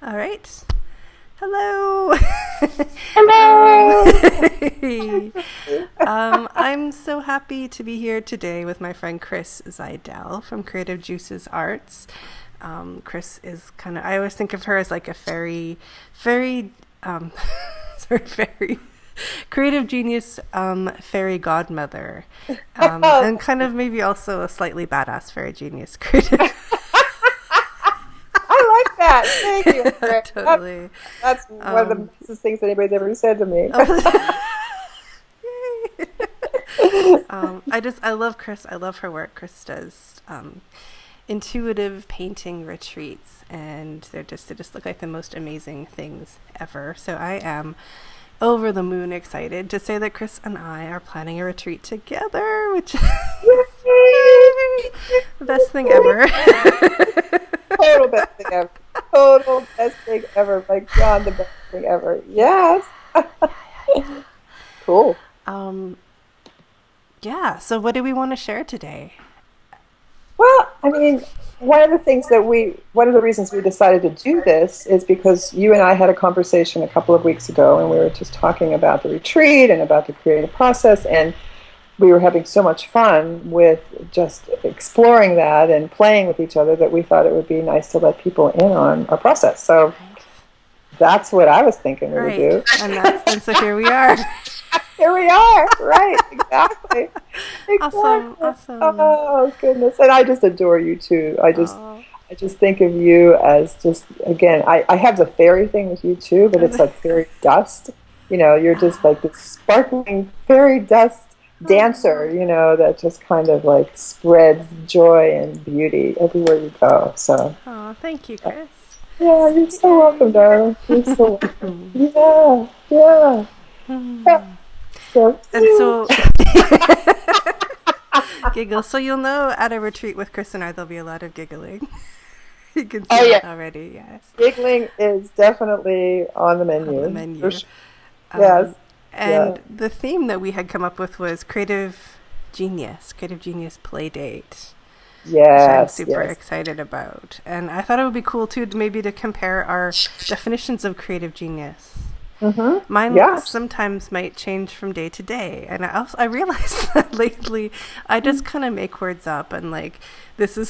All right. Hello. Hello. I'm so happy to be here today with my friend Chris Zydel from Creative Juices Arts. Chris is I always think of her as like a fairy, um, sorry, fairy, creative genius, fairy godmother, and kind of maybe also a slightly badass fairy genius creative. I like that. Thank you, Andrea. Totally. That's one of the Um, nicest things anybody's ever said to me. oh, yay. I love Chris. I love her work. Chris does intuitive painting retreats, and they just look like the most amazing things ever. So I am over the moon excited to say that Chris and I are planning a retreat together, which is the best thing ever. Total best thing ever. Total best thing ever. Like beyond the best thing ever. Yes. Cool. um, yeah. So what do we want to share today? Well, I mean, one of the reasons we decided to do this is because you and I had a conversation a couple of weeks ago, and we were just talking about the retreat and about the creative process, and we were having so much fun with just exploring that and playing with each other that we thought it would be nice to let people in on our process. So Right. that's what I was thinking we would Right. do. And so here we are. Here we are. Right. Exactly. Awesome. Exactly. Awesome. Oh goodness. And I just adore you too. Oh. I just think of you as just, again, I have the fairy thing with you too, but it's like fairy dust. You're just like this sparkling fairy dust dancer, that just kind of like spreads joy and beauty everywhere you go. So, Oh, thank you, Chris. yeah, you're so welcome, darling. You're so welcome. Yeah, yeah. Yeah. So And cute. so, giggle. So you'll know at a retreat with Chris and I, there'll be a lot of giggling. You can see Oh that yeah, already. Yes, giggling is definitely on the on the menu. For menu. sure. Yes. Um, Yeah. and the theme that we had come up with was creative genius play date, which I'm Yes. super Yes. excited about. And I thought it would be cool too, to maybe to compare our definitions of creative genius. Mm-hmm. Mine Yeah. sometimes might change from day to day, and I realized that lately I just kind of make words up and like this is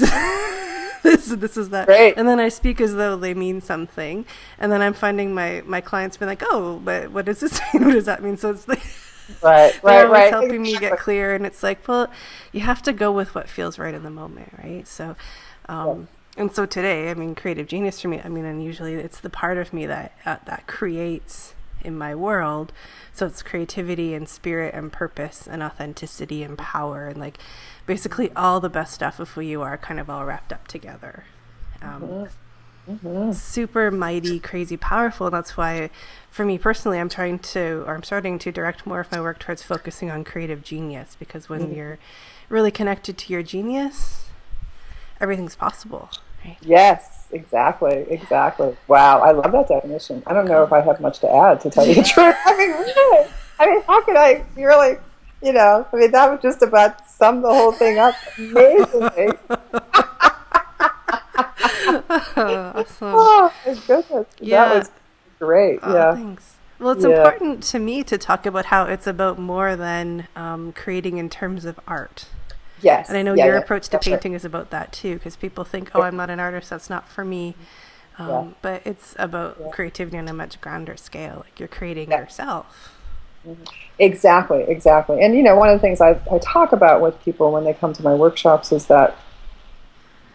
this is that, Great. and then I speak as though they mean something, and then I'm finding my clients being like, oh, but what does this mean? What does that mean? So it's like Right. they're Right. always Right. helping me get Exactly. clear, and it's like, well, you have to go with what feels right in the moment, right? So Yes. and so today, I mean, creative genius for me, I mean, and usually it's the part of me that creates in my world. So it's creativity and spirit and purpose and authenticity and power and like basically all the best stuff of who you are kind of all wrapped up together. Um, Mm-hmm. super mighty, crazy, powerful. And that's why, for me personally, I'm starting to direct more of my work towards focusing on creative genius, because when Mm-hmm. you're really connected to your genius, everything's possible, right? Yes. Exactly. Exactly. Wow. I love that definition. I don't know if Oh. I have much to add, to tell you the truth. I mean, really. I mean, how could I really? I mean, that would just about sum the whole thing up amazingly. Awesome. Oh my goodness. That Yeah. was great. Oh, Yeah. thanks. Well, it's Yeah. important to me to talk about how it's about more than creating in terms of art. And I Yes. know Yeah. your Yeah. approach to That's right. painting is about that too, because people think, oh, Yeah. I'm not an artist, that's not for me. Yeah. But it's about Yeah. creativity on a much grander scale. Like you're creating Yeah. yourself. Mhm. Exactly, exactly. And one of the things I talk about with people when they come to my workshops is that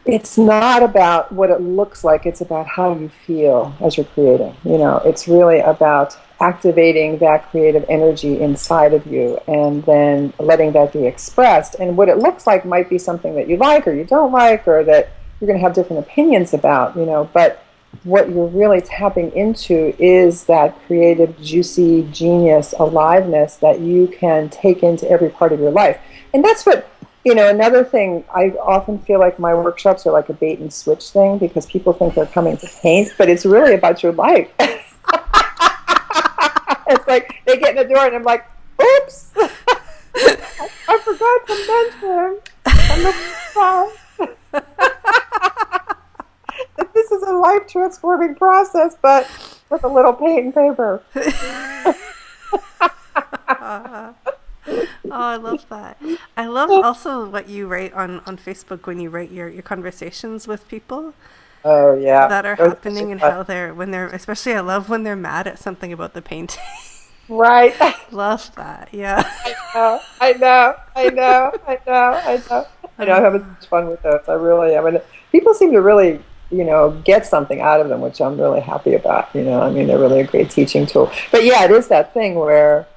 it's not about what it looks like, it's about how you feel as you're creating. It's really about activating that creative energy inside of you and then letting that be expressed. And what it looks like might be something that you like or you don't like, or that you're going to have different opinions about, but what you're really tapping into is that creative, juicy genius aliveness that you can take into every part of your life. And that's what, another thing, I often feel like my workshops are like a bait and switch thing because people think they're coming to paint, but it's really about your life. It's like they get in the door and I'm like, oops, I forgot to mention on the front that this is a life-transforming process, but with a little paint and paper. Oh, I love that. I love also what you write on Facebook when you write your conversations with people Oh yeah, that are those happening, and are how when they're, especially I love when they're mad at something about the painting. right. Love that. Yeah. I know, I know, I know, I know. I know. I'm having Uh, such fun with those. I really am. And people seem to really, get something out of them, which I'm really happy about. I mean, they're really a great teaching tool. But yeah, it is that thing where,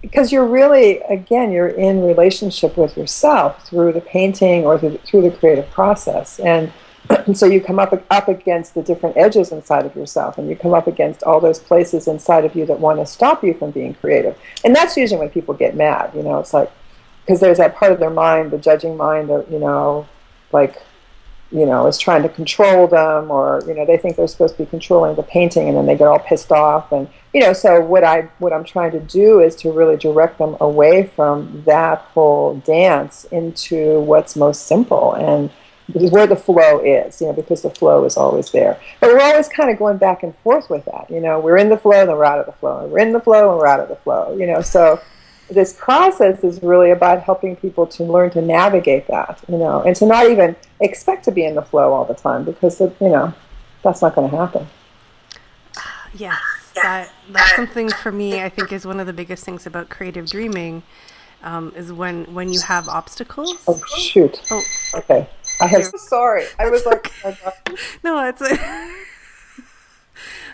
because you're really, again, you're in relationship with yourself through the painting or through the creative process. And so you come up against the different edges inside of yourself, and you come up against all those places inside of you that want to stop you from being creative. And that's usually when people get mad. It's like, because there's that part of their mind, the judging mind, that like, is trying to control them, or they think they're supposed to be controlling the painting, and then they get all pissed off. And so what I'm trying to do is to really direct them away from that whole dance into what's most simple, and where the flow is, because the flow is always there. But we're always kind of going back and forth with that. We're in the flow, then we're out of the flow, and we're in the flow, and we're out of the flow. So this process is really about helping people to learn to navigate that, and to not even expect to be in the flow all the time, because that's not going to happen. yes, that's something for me. I think is one of the biggest things about creative dreaming, is when you have obstacles. Oh shoot! Oh, Okay, I am here. so sorry. I was like, oh my God. No, it's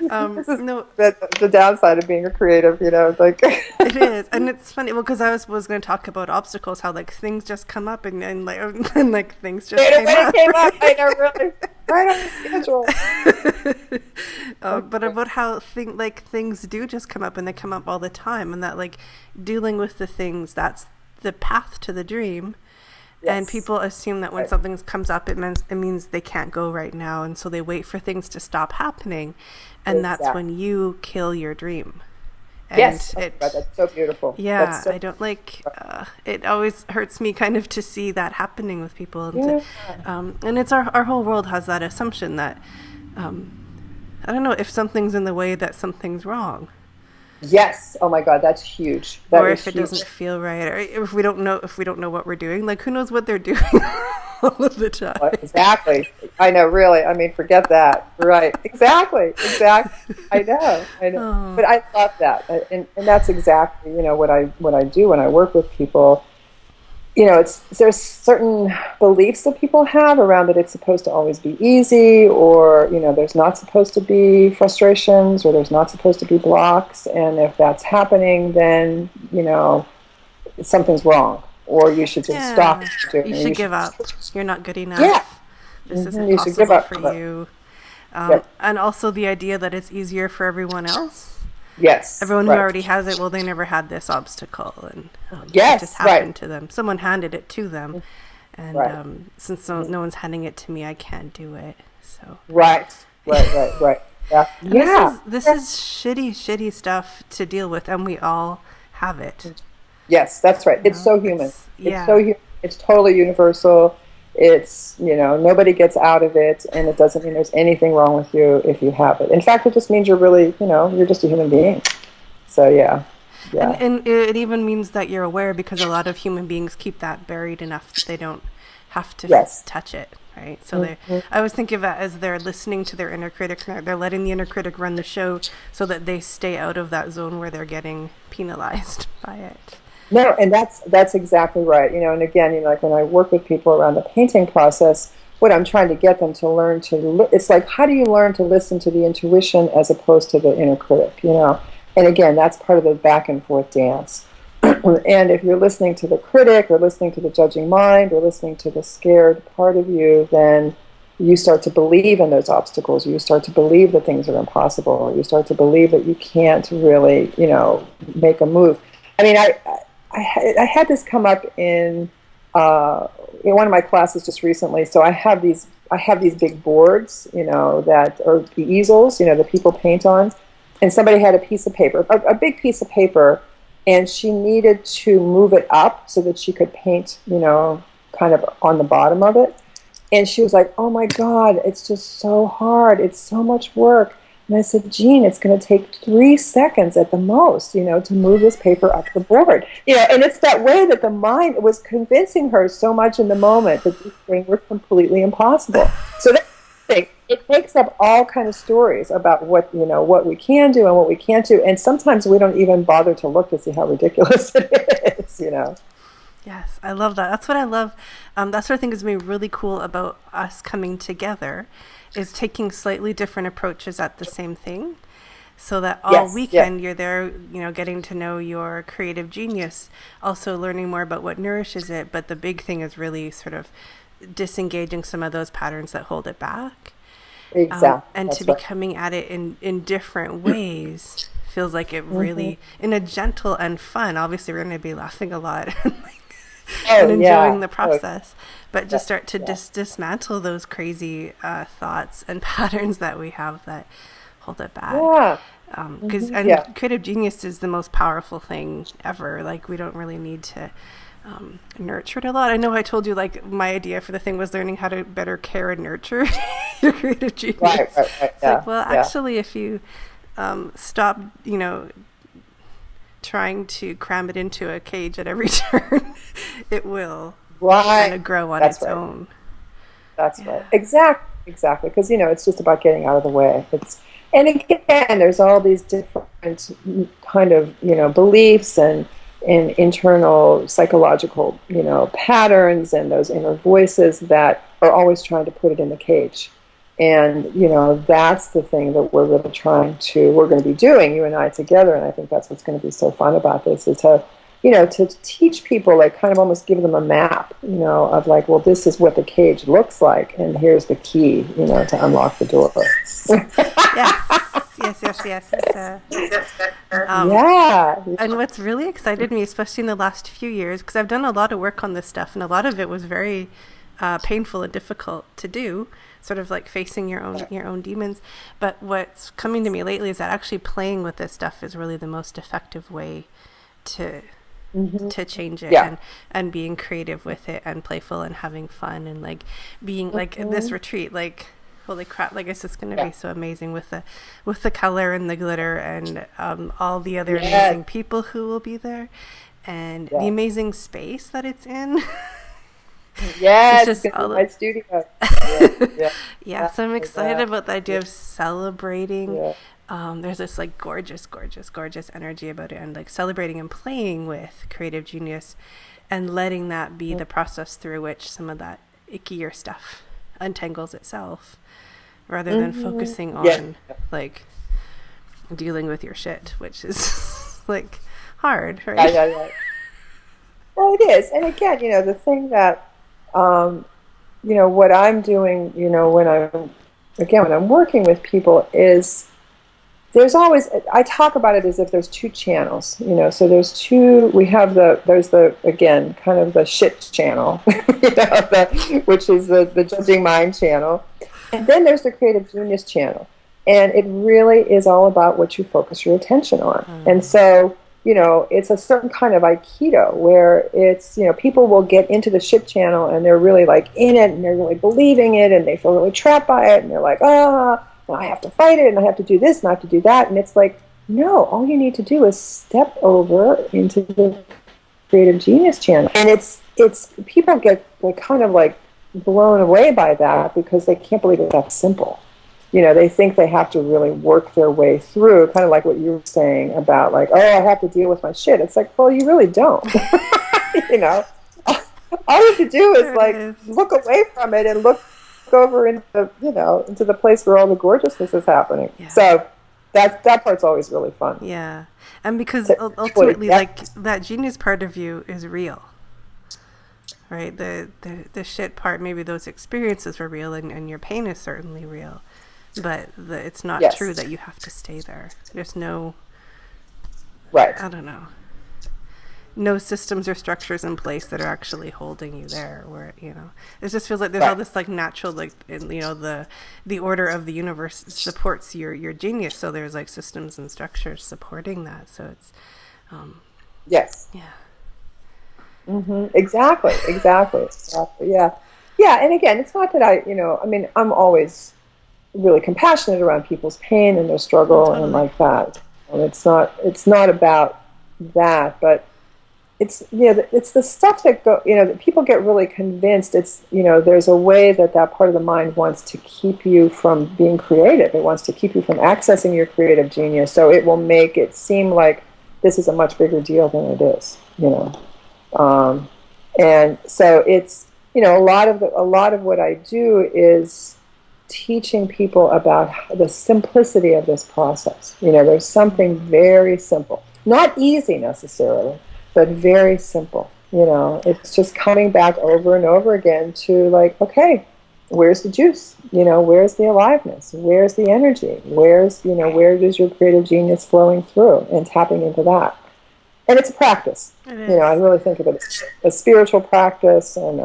This is no. the downside of being a creative. It's like It is, and it's funny. Well, because I was going to talk about obstacles, how like things just come up, and like and like things just came up. came up. I know, really, right on the schedule. But about how things do just come up, and they come up all the time, and that like dealing with the things, that's the path to the dream. And Yes. people assume that when Right. something comes up, it means they can't go right now, and so they wait for things to stop happening, and that's Exactly. when you kill your dream. And Yes. Oh my God, that's so beautiful. yeah, That's so I don't like. It always hurts me kind of to see that happening with people, yeah. and it's our whole world has that assumption that, I don't know, if something's in the way, that something's wrong, Yes. Oh my God, that's huge. That or is if it huge. doesn't feel right, or if we don't know what we're doing. Like, who knows what they're doing all of the time? Exactly. I know, really. I mean, forget that. Right. Exactly. Exactly. I know. I know. Oh, But I love that. And that's exactly, what I do when I work with people. There's certain beliefs that people have around that it's supposed to always be easy, or there's not supposed to be frustrations, or there's not supposed to be blocks, and if that's happening, then something's wrong, or you should just stop yeah. doing You it. should give up. You're not good Yeah. enough. This isn't You should give possible up. for you. Yep. And also the idea that it's easier for everyone else. Yes. Everyone who Right. already has it, well, they never had this obstacle, and it just Yes. Right. happened to them. Someone handed it to them, and Right. since no one's handing it to me, I can't do it. So, Right. Right. Right. Right. Yeah. and Yeah. this is shitty stuff to deal with, and we all have it. Yes, that's right. It's so human. It's so Yeah, human. It's totally universal. It's, nobody gets out of it, and it doesn't mean there's anything wrong with you if you have it. In fact, it just means you're really, you're just a human being. So, yeah. and Yeah. and it even means that you're aware, because a lot of human beings keep that buried enough that they don't have to Yes. touch it, right? So I always think of it as they're listening to their inner critic. They're letting the inner critic run the show, so that they stay out of that zone where they're getting penalized by it. No, and that's exactly right. And again, like when I work with people around the painting process, what I'm trying to get them to learn it's like, how do you learn to listen to the intuition as opposed to the inner critic? And again, that's part of the back and forth dance. And if you're listening to the critic, or listening to the judging mind, or listening to the scared part of you, then you start to believe in those obstacles. You start to believe that things are impossible. You start to believe that you can't really, make a move. I mean, I had this come up in one of my classes just recently. So I have these big boards, that are the easels, that people paint on, and somebody had a piece of paper, a big piece of paper, and she needed to move it up so that she could paint, kind of on the bottom of it. And she was like, oh my God, it's just so hard. It's so much work. And I said, Jean, it's going to take 3 seconds at the most, to move this paper up the board. And it's that way that the mind was convincing her so much in the moment that this thing was completely impossible. So that's the thing. It makes up all kind of stories about what we can do and what we can't do. And sometimes we don't even bother to look to see how ridiculous it is. Yes, I love that. That's what I love. That's what I think is really cool about us coming together, is taking slightly different approaches at the same thing, so that all weekend you're there, getting to know your creative genius, also learning more about what nourishes it. But the big thing is really sort of disengaging some of those patterns that hold it back. Exactly. And That's to be right. coming at it in different ways feels like it really, in a gentle and fun. Obviously, we're going to be laughing a lot and enjoying the process, but just start to dismantle those crazy thoughts and patterns that we have that hold it back. Yeah. Because creative genius is the most powerful thing ever. Like, we don't really need to nurture it a lot. I know I told you, like, my idea for the thing was learning how to better care and nurture your creative genius. Right. It's like, well, actually, if you stop, trying to cram it into a cage at every turn, it will kind of grow on its own. That's right. Exactly. Because, it's just about getting out of the way. And again, there's all these different kind of, beliefs and internal psychological, patterns and those inner voices that are always trying to put it in the cage. And, that's the thing that we're going to be doing, you and I together. And I think that's what's going to be so fun about this, is to teach people, like, kind of almost give them a map, of like, well, this is what the cage looks like. And here's the key, to unlock the door. Yes. And what's really excited me, especially in the last few years, because I've done a lot of work on this stuff, and a lot of it was very painful and difficult to do, sort of like facing your own demons. But what's coming to me lately is that actually playing with this stuff is really the most effective way to change it, and being creative with it and playful and having fun, and like being like this retreat, like, holy crap, like, it's just going to be so amazing with the color and the glitter and all the other amazing people who will be there, and the amazing space that it's in. Yes, it's just my studio. So I'm excited about the idea of celebrating. There's this like gorgeous energy about it, and like celebrating and playing with creative genius, and letting that be the process through which some of that ickier stuff untangles itself, rather than focusing on like dealing with your shit, which is like hard, right? Yeah. Well, it is. And again, the thing that what I'm doing, when I'm working with people, is there's always, I talk about it as if there's two channels, so there's again, kind of the shit channel, which is the judging mind channel. And then there's the creative genius channel. And it really is all about what you focus your attention on. And so, it's a certain kind of Aikido where it's, people will get into the ship channel and they're really like in it and they're really believing it and they feel really trapped by it and they're like, I have to fight it and I have to do this and I have to do that. And it's like, no, all you need to do is step over into the creative genius channel. And it's people get like kind of like blown away by that because they can't believe it's that simple. They think they have to really work their way through, kind of like what you were saying about like, I have to deal with my shit. It's like, well, you really don't. All you have to do is like look away from it and look over into the place where all the gorgeousness is happening. Yeah. So that part's always really fun. Yeah, and because ultimately, like, that genius part of you is real. Right, the shit part, maybe those experiences were real, and your pain is certainly real. But it's not true that you have to stay there. There's no, I don't know, no systems or structures in place that are actually holding you there. Where it just feels like there's all this like natural, like, the order of the universe supports your genius. So there's like systems and structures supporting that. So it's, Exactly. Yeah. Yeah, and again, it's not that I mean, I'm always really compassionate around people's pain and their Oh, struggle and totally. like that. And it's not about that, but it's the stuff that that people get really convinced. It's there's a way that part of the mind wants to keep you from being creative. It wants to keep you from accessing your creative genius. So it will make it seem like this is a much bigger deal than it is. Um, and so it's a lot of what I do is teaching people about the simplicity of this process. There's something very simple, not easy necessarily, but very simple. It's just coming back over and over again to like, okay, where's the juice? Where's the aliveness? Where's the energy? Where is your creative genius flowing through, and tapping into that? And it's a practice. It I is. really think of it as a spiritual practice, and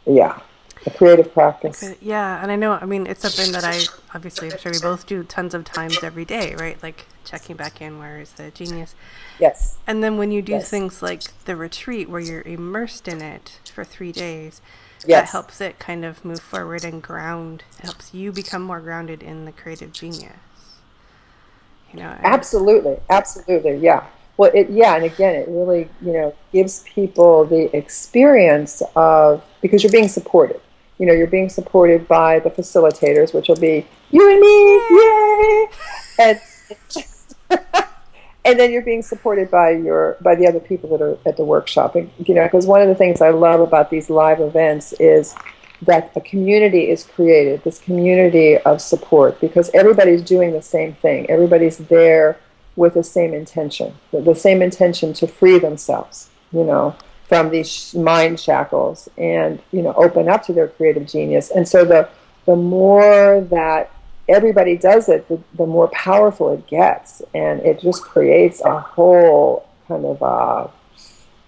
yeah, a creative practice. Yeah, and I know, I mean, it's something that obviously, I'm sure we both do tons of times every day, right? Like checking back in, where is the genius? Yes. And then when you do Yes. things like the retreat where you're immersed in it for 3 days, that Yes. helps it kind of move forward and ground. It helps you become more grounded in the creative genius. And Absolutely. Absolutely. Yeah. Well, and again, it really, gives people the experience of, because you're being supported. You're being supported by the facilitators, which will be you and me, yay! And then you're being supported by the other people that are at the workshop. And, because one of the things I love about these live events is that a community is created, this community of support, because everybody's doing the same thing. Everybody's there with the same intention, to free themselves, from these mind shackles, and open up to their creative genius. And so the more that everybody does it, the more powerful it gets, and it just creates a whole kind of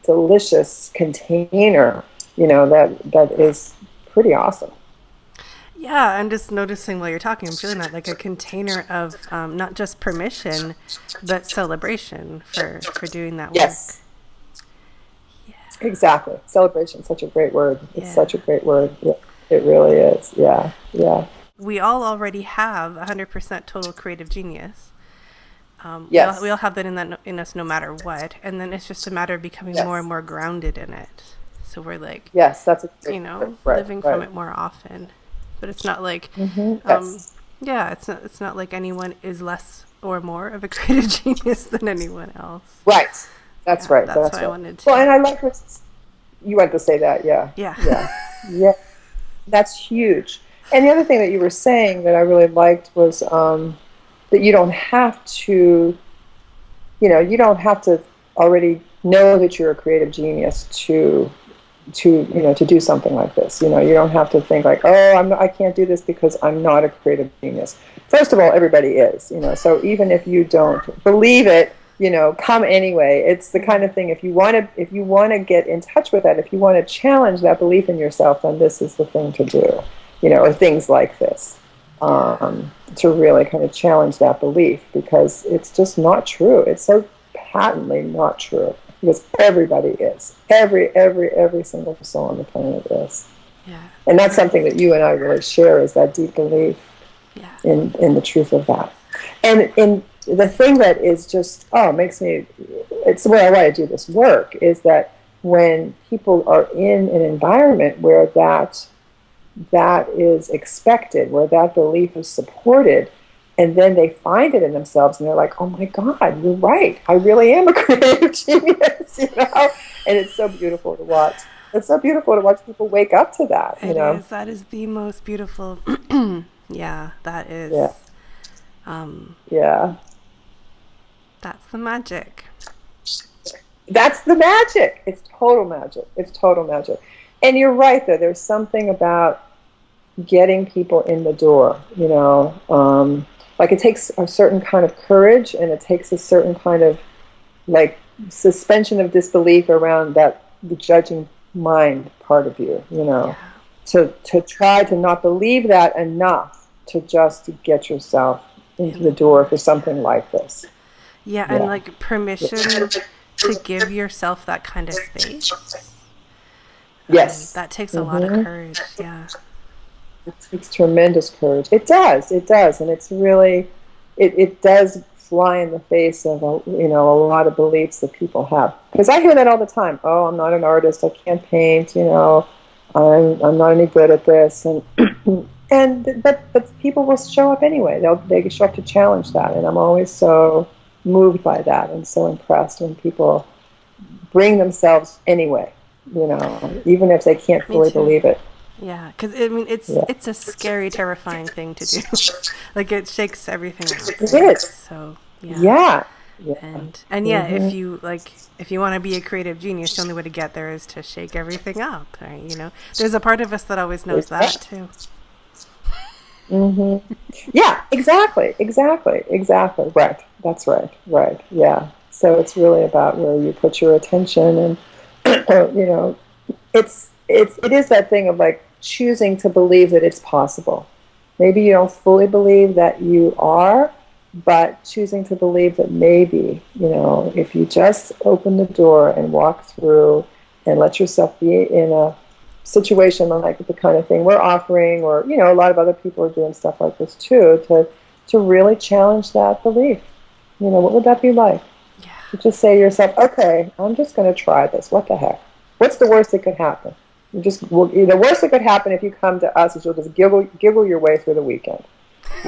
delicious container, that is pretty awesome. yeah, I'm just noticing while you're talking, I'm feeling that like a container of not just permission, but celebration for doing that work. Yes, exactly. Celebration, such a great word. It's Yeah. such a great word. Yeah, it really is. Yeah, yeah. We all already have 100% total creative genius. We all Yes, have that in us no matter what, and then it's just a matter of becoming more and yes, more grounded in it. So we're like, yes. That's a great word. Right, living from right. it more often. But it's not like, um, Yes, yeah, it's not like anyone is less or more of a creative genius than anyone else. right. That's Yeah, right. that's That's why I right. wanted Well, to. and I like what you want to say that. Yeah, Yeah. yeah, yeah. That's huge. And the other thing that you were saying that I really liked was that you don't have to already know that you're a creative genius to do something like this. You don't have to think like, oh, I can't do this because I'm not a creative genius. First of all, everybody is. So even if you don't believe it, come anyway. It's the kind of thing, if you want to get in touch with that, if you want to challenge that belief in yourself, then this is the thing to do. Or things like this, Yeah. to really kind of challenge that belief, because it's just not true. It's so patently not true, because everybody is. Every single soul on the planet is. Yeah. And that's something that you and I really share, is that deep belief Yeah. in the truth of that. And the thing that is just, makes me, it's the way I want to do this work, is that when people are in an environment where that is expected, where that belief is supported, and then they find it in themselves, and they're like, oh my God, you're right. I really am a creative genius. And it's so beautiful to watch. It's so beautiful to watch people wake up to that. It is. That is the most beautiful. Yeah, that Yeah, is. Um, yeah. that's the magic. That's the magic. It's total magic. It's total magic. And you're right, though. There's something about getting people in the door, like it takes a certain kind of courage, and it takes a certain kind of like suspension of disbelief around the judging mind part of you, Yeah. to try to not believe that enough to just get yourself into In the the door door. for something like this. Yeah, and Yeah. like permission to give yourself that kind of space. Yes. That takes a lot of Mm-hmm. courage. Yeah. It takes tremendous courage. It does, and it's really, it does fly in the face of a lot of beliefs that people have. Because I hear that all the time. Oh, I'm not an artist. I can't paint. I'm not any good at this, and but people will show up anyway. They show up to challenge that, and I'm always so moved by that and so impressed when people bring themselves anyway. Even if they can't Me fully too. believe it. Yeah, because I mean, it's Yeah. it's a scary, terrifying thing to do. Like it shakes everything up, It right? is. So yeah, Yeah. Yeah. and yeah, Hmm. if you want to be a creative genius, the only way to get there is to shake everything up, right? There's a part of us that always knows that too. Hmm. Yeah, exactly. Right. That's right. Right. Yeah. So it's really about where you put your attention, and you know, it is that thing of like choosing to believe that it's possible. Maybe you don't fully believe that you are, but choosing to believe that maybe, if you just open the door and walk through and let yourself be in a situation like the kind of thing we're offering, or a lot of other people are doing stuff like this too, to really challenge that belief. What would that be like? Yeah, To just say to yourself, okay, I'm just going to try this. What the heck? What's the worst that could happen? The worst that could happen if you come to us is you'll just giggle your way through the weekend.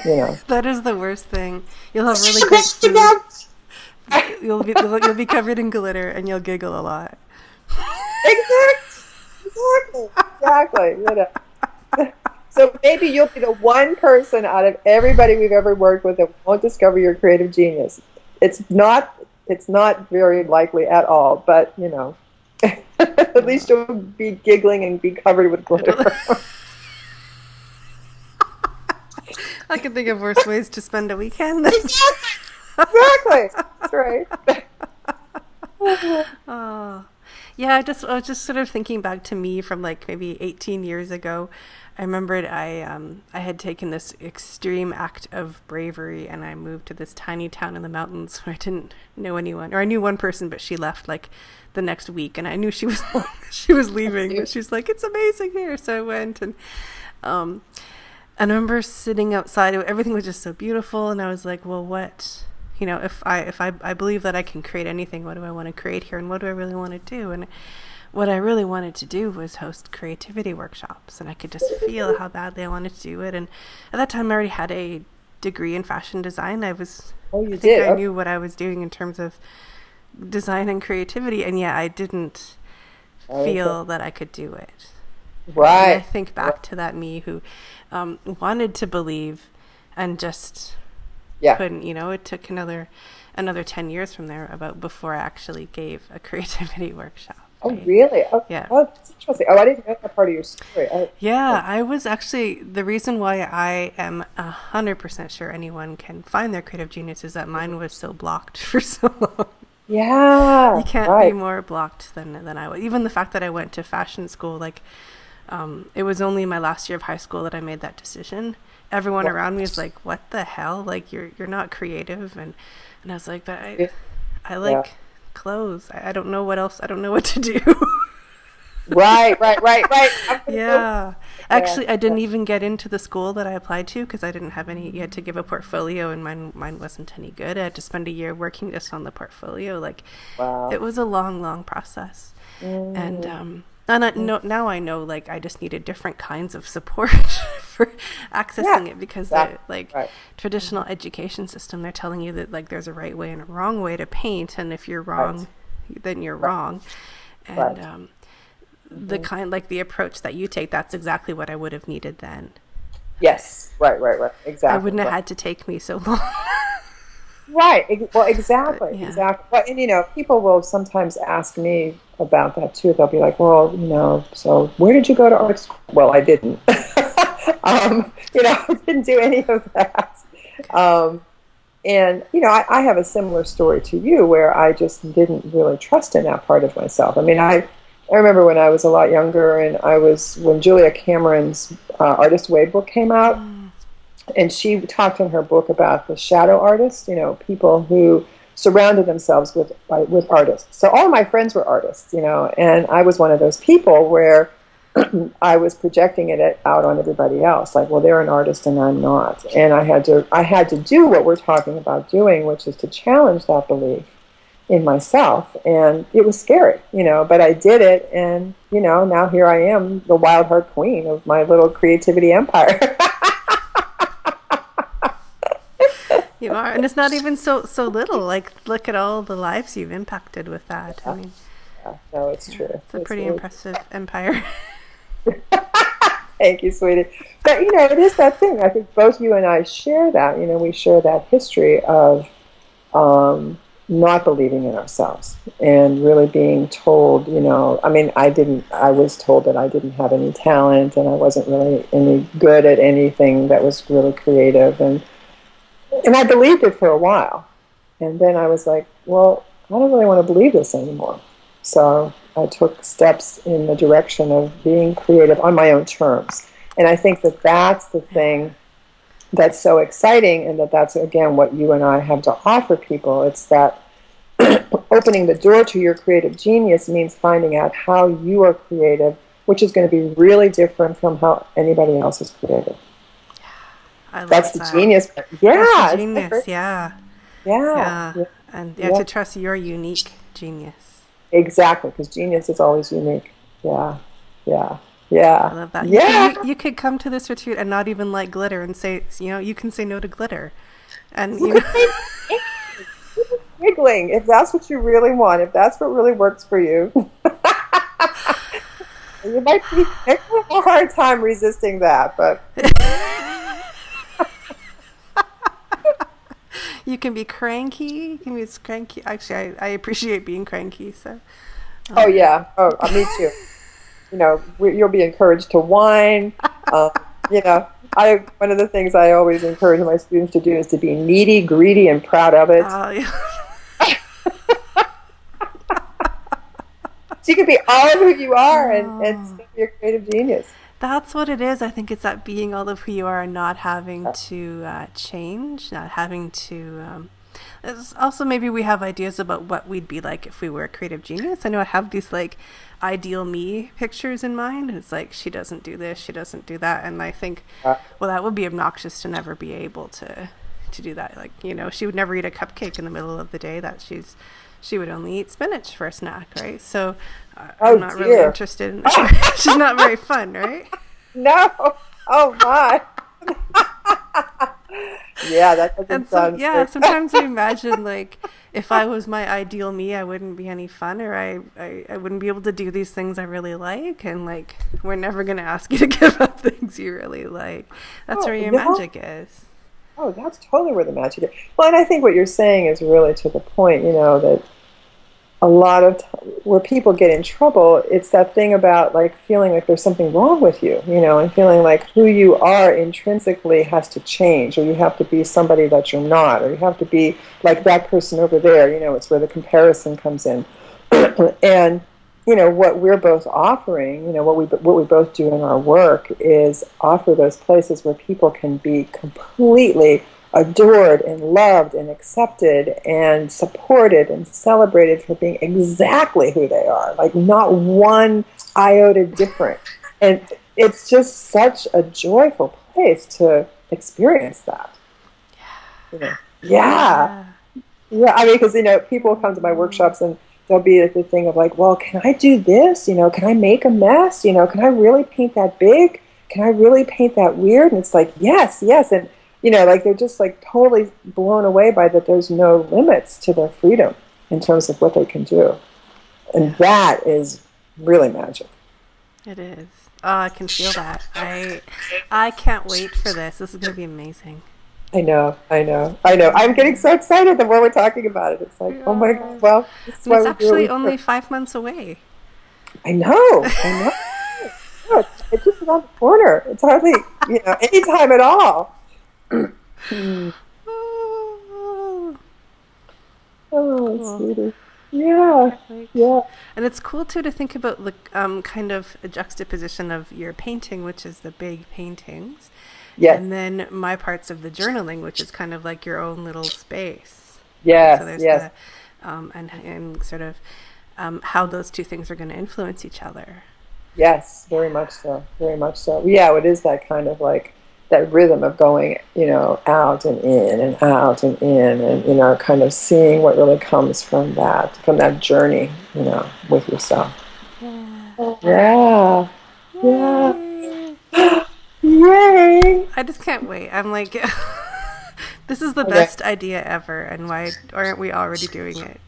You know. that is the worst thing. You'll have really great food. You'll be covered in glitter, and you'll giggle a lot. Exactly. So maybe you'll be the one person out of everybody we've ever worked with that won't discover your creative genius. It's not. It's not very likely at all. But at least you'll be giggling and be covered with glitter. I can think of worse ways to spend a weekend. Exactly. That's right. Oh, yeah. I was just sort of thinking back to me from like maybe 18 years ago. I remembered I had taken this extreme act of bravery, and I moved to this tiny town in the mountains where I didn't know anyone, or I knew one person, but she left like the next week, and I knew she was she was leaving, but she's like, it's amazing here. So I went, um, and I remember sitting outside. Everything was just so beautiful, and I was like, well, what? If I believe that I can create anything, what do I want to create here, and what do I really want to do? And what I really wanted to do was host creativity workshops, and I could just feel how badly I wanted to do it. And at that time, I already had a degree in fashion design. Oh, I you think did. I Okay. knew what I was doing in terms of design and creativity, and yet I didn't Okay. feel that I could do it. And I Right. think back to that me who wanted to believe and just Yeah. couldn't. It took another 10 years from there about before I actually gave a creativity workshop. Oh, Right? really? Oh, Yeah. oh, that's interesting. Oh, I didn't know that part of your story. Yeah, I was actually the reason why I am 100% sure anyone can find their creative genius is that mine was so blocked for so long. You Yeah. can't be Right. more blocked than I was. Even the fact that I went to fashion school, like, it was only my last year of high school that I made that decision. Everyone Wow. around me is like, "What the hell? Like, you're not creative," and I was like, "But Yeah. I Yeah. like clothes. I don't know what else. I don't know what to do." Right. I'm gonna go. Yeah. Yeah. Actually, I didn't even get into the school that I applied to because I didn't have any. You had to give a portfolio, and mine wasn't any good. I had to spend a year working just on the portfolio. Like, it Wow. was a long, long process. And Mm. now I know, like, I just needed different kinds of support for Yeah. accessing it, because the Exactly. like Right. traditional education system, they're telling you that like there's a right way and a wrong way to paint, and if you're Right. wrong, then you're Right. wrong. And Right. the Hmm. kind like the approach that you take, that's exactly what I would have needed then. Yes. Right. I Exactly. wouldn't have Right. had to take me so long. Right. Well, But exactly. yeah. Exactly. Well, and people will sometimes ask me about that too. They'll be like, "Well, so where did you go to art school?" Well, I didn't. I didn't do any of that. Um, and I have a similar story to you where I just didn't really trust in that part of myself. I mean, I remember when I was a lot younger, and when Julia Cameron's Artist Way book came out, Mm. and she talked in her book about the shadow artist, people who surrounded themselves with artists. So all my friends were artists, and I was one of those people where I was projecting it out on everybody else. Like, well, they're an artist and I'm not, and I had to do what we're talking about doing, which is to challenge that belief in myself, and it was scary, but I did it, and now here I am, the wild heart queen of my little creativity empire. You are, and it's not even so little. Like, look at all the lives you've impacted with that. I mean, Yeah, no, it's true. it's a pretty impressive empire. Thank you, sweetie. But it is that thing. I think both you and I share that. We share that history of not believing in ourselves and really being told. I mean, I was told that I didn't have any talent and I wasn't really any good at anything that was really creative, and I believed it for a while, and then I was like, well, I don't really want to believe this anymore. So I took steps in the direction of being creative on my own terms. And I think that that's the thing that's so exciting, and that's, again, what you and I have to offer people. It's that opening the door to your creative genius means finding out how you are creative, which is going to be really different from how anybody else is creative. I love That's the that. genius. Yeah. That's the genius, yeah. Yeah. Yeah. And to trust your unique genius. Exactly, because genius is always unique. Yeah. Yeah. I Yeah. love that. Yeah. You could come to this retreat and not even like glitter and say, you can say no to glitter. And, You could say giggling if that's what you really want, if that's what really works for you. You might have a hard time resisting that, but you can be cranky. You can be cranky. Actually, I appreciate being cranky. So. oh yeah, me too. You'll be encouraged to whine. You know, one of the things I always encourage my students to do is to be needy, greedy, and proud of it. Yeah. So you can be all of who you are and still be a creative genius. That's what it is. I think it's that being all of who you are and not having to change, not having to. Also, maybe we have ideas about what we'd be like if we were a creative genius. I know I have these like ideal me pictures in mind. It's like, she doesn't do this, she doesn't do that, and I think, well, that would be obnoxious to never be able to do that. Like, she would never eat a cupcake in the middle of the day. She would only eat spinach for a snack, right? So I'm not really interested in that. She's not very fun, right? No. Oh my. Yeah, that doesn't sound yeah, sometimes I imagine, like, if I was my ideal me, I wouldn't be any fun, or I wouldn't be able to do these things I really like, and, like, we're never going to ask you to give up things you really like. That's where your magic is. Oh, that's totally where the magic is. Well, and I think what you're saying is really to the point, that a lot of where people get in trouble, it's that thing about like feeling like there's something wrong with you, and feeling like who you are intrinsically has to change, or you have to be somebody that you're not, or you have to be like that person over there. It's where the comparison comes in. And what we're both offering, what we both do in our work is offer those places where people can be completely adored and loved and accepted and supported and celebrated for being exactly who they are, like not one iota different. And it's just such a joyful place to experience that. Yeah. I mean, because people come to my workshops and there'll be the thing of like, well, can I do this? Can I make a mess? Can I really paint that big? Can I really paint that weird? And it's like, yes. And like they're just like totally blown away by that there's no limits to their freedom in terms of what they can do. And that is really magic. It is. Oh, I can feel that. I can't wait for this. This is going to be amazing. I know. I'm getting so excited the more we're talking about it. It's like, oh my God, well, this is why it's actually only 5 months away. I know. It's just around the corner. It's hardly, any time at all. Oh, sweetie. Yeah. And it's cool too to think about the kind of a juxtaposition of your painting, which is the big paintings, yes, and then my parts of the journaling, which is kind of like your own little space. right? So Yes, there's yes, the and sort of how those two things are going to influence each other. yes, very much so, very much so. Yeah, it is that kind of like that rhythm of going, out and in and out and in, and kind of seeing what really comes from that journey, with yourself. Yeah. Yeah, yeah, Yay! yay! I just can't wait. I'm like, this is the Okay. best idea ever, and why aren't we already doing it?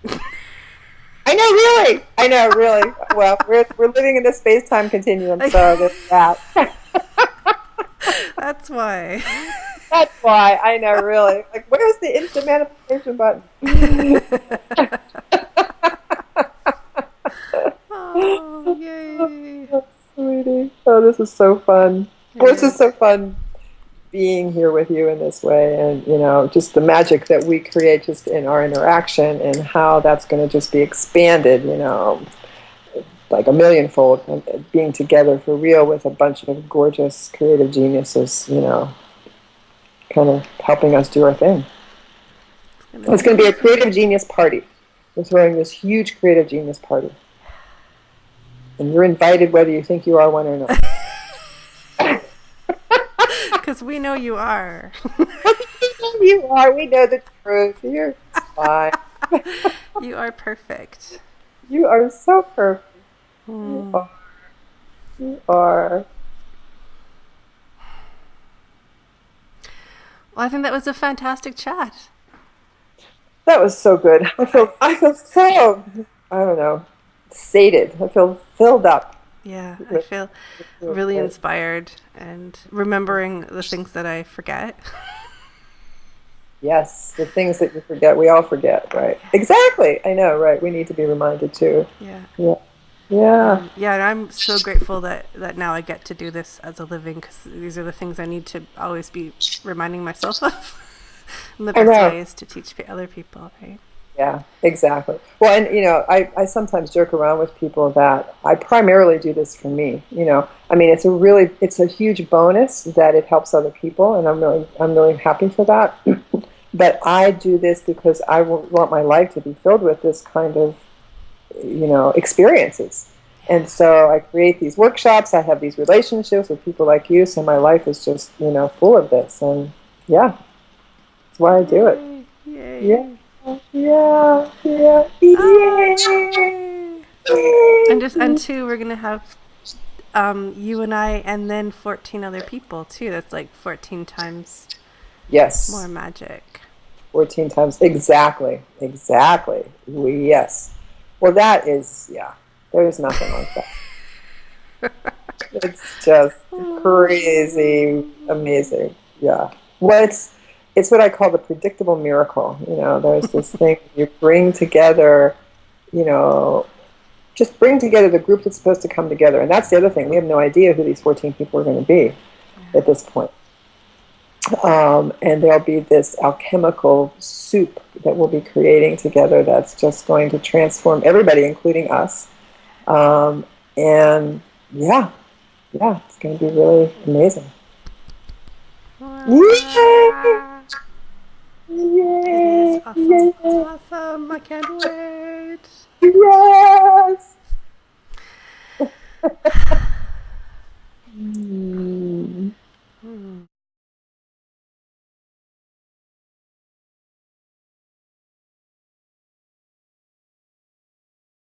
I know, really. I know, really. Well, we're living in the space time continuum, Like, so there's that. that's why. That's why I know, really. Like, where's the instant manifestation button? Oh, yay! Oh, sweetie. Oh, this is so fun. It Well, it's just is. so fun being here with you in this way, and just the magic that we create just in our interaction, and how that's going to just be expanded, like a millionfold, being together for real with a bunch of gorgeous creative geniuses, kind of helping us do our thing. It's gonna It's be going to be a amazing. creative genius party. We're throwing this huge creative genius party, and you're invited whether you think you are one or not. Because we know you are. You are. We know the truth. You're fine. You are perfect. You are so perfect. You Hmm. are. You are. Well, I think that was a fantastic chat. That was so good. I I, feel. I feel so. I don't know. Sated. I feel filled up. yeah, I With, feel with, really with, inspired and remembering the things that I forget. yes, the things that you forget, we all forget, right? Exactly. I know, right? We need to be reminded too. Yeah. Yeah. Yeah. Yeah, and I'm so grateful that now I get to do this as a living, because these are the things I need to always be reminding myself of. And the I best know. way is to teach other people, right? Yeah, exactly. Well, and I sometimes joke around with people that I primarily do this for me. I mean, it's a huge bonus that it helps other people, and I'm really happy for that. But I do this because I want my life to be filled with this kind of, experiences. And so I create these workshops. I have these relationships with people like you. So my life is just, full of this. And yeah, that's why I do it. Yay! Yeah. Yay! Yeah, yeah, Ah, yeah. yay! And two, we're gonna have you and I, and then 14 other people too. That's like 14 times more Yes, magic. 14 times. Exactly, exactly. Yes. Well, that is, yeah, there's nothing like that. It's just crazy, amazing. Yeah. Well, it's what I call the predictable miracle. There's this thing you bring together, you know, just bring together the group that's supposed to come together. And that's the other thing. We have no idea who these 14 people are going to be at this point. And there'll be this alchemical soup that we'll be creating together that's just going to transform everybody, including us. And yeah, yeah, it's going to be really amazing. Yay! Ah, it is Yay! awesome. It's Yay! awesome. I can't wait. Yes!